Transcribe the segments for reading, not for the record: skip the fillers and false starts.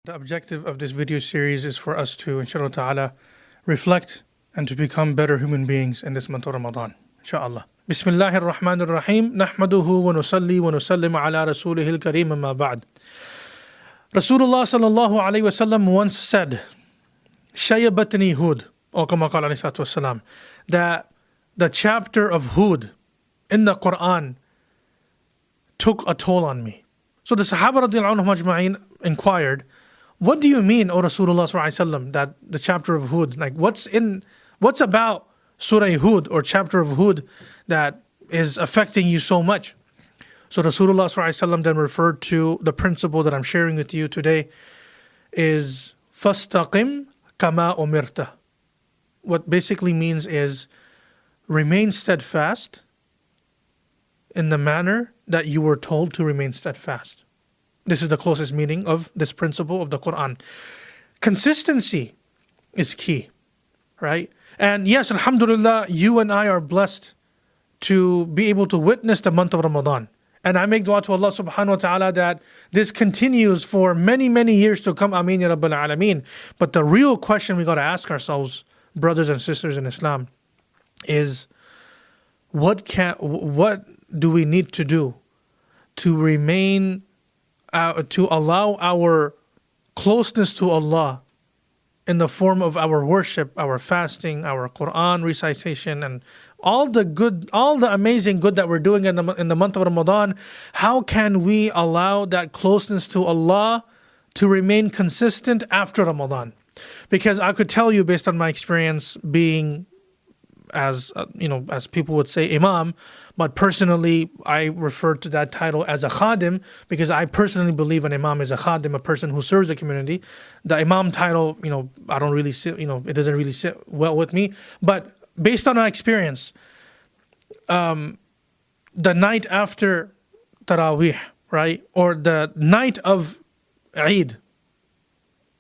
The objective of this video series is for us to, inshallah ta'ala, reflect and to become better human beings in this month of Ramadan, inshallah. Bismillahir Rahmanir Rahim. Nahmaduhu wa nusalli wa nusallim ala rasulihil kareem amma ba'd. Rasulullah sallallahu alayhi wa sallam once said, Shayabatni Hud, or kama qala alayhi salatu wasalam, that the chapter of Hud in the Quran took a toll on me. So the Sahaba radiallahu anhum ajma'in inquired, what do you mean, O Rasulullah sallallahu alayhi wa sallam, that the chapter of Hud, like what's about Surah Hud or chapter of Hud that is affecting you so much? So Rasulullah sallallahu alayhi wa sallam then referred to the principle that I'm sharing with you today is fastaqim kama umirta. What basically means is remain steadfast in the manner that you were told to remain steadfast. This is the closest meaning of this principle of the Quran. Consistency is key, right? And yes, alhamdulillah, you and I are blessed to be able to witness the month of Ramadan. And I make dua to Allah subhanahu wa ta'ala that this continues for many, many years to come. Ameen ya Rabbil Alameen. But the real question we got to ask ourselves, brothers and sisters in Islam, is what do we need to do to remain, to allow our closeness to Allah in the form of our worship, our fasting, our Quran recitation, and all the amazing good that we're doing in the month of Ramadan? How can we allow that closeness to Allah to remain consistent after Ramadan? Because I could tell you, based on my experience being, as people would say, imam, but personally I refer to that title as a khadim, because I personally believe an imam is a khadim, a person who serves the community. The imam title, I don't really sit, it doesn't really sit well with me. But based on my experience, the night after Taraweeh, right, or the night of Eid,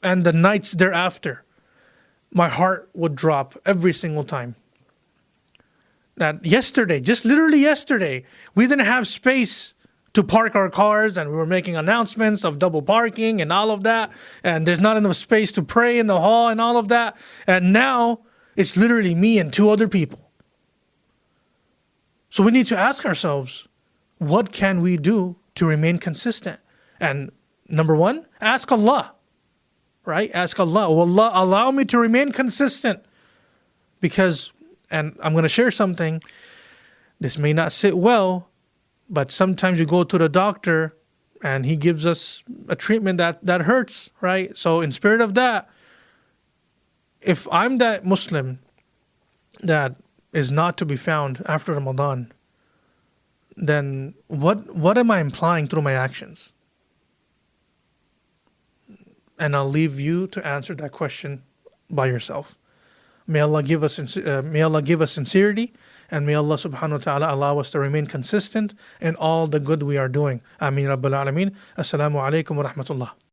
and the nights thereafter, my heart would drop every single time. That yesterday, just literally yesterday, we didn't have space to park our cars, and we were making announcements of double parking and all of that, and there's not enough space to pray in the hall and all of that, and now it's literally me and two other people. So we need to ask ourselves, what can we do to remain consistent? And number one, ask Allah, right? Ask Allah, oh Allah, allow me to remain consistent, because, and I'm going to share something, this may not sit well, but sometimes you go to the doctor and he gives us a treatment that hurts, right? So in spirit of that, if I'm that Muslim that is not to be found after Ramadan, then what am I implying through my actions? And I'll leave you to answer that question by yourself. May Allah give us sincerity, and may Allah subhanahu wa ta'ala allow us to remain consistent in all the good we are doing. Ameen Rabbil Alameen. Assalamu alaikum wa rahmatullah.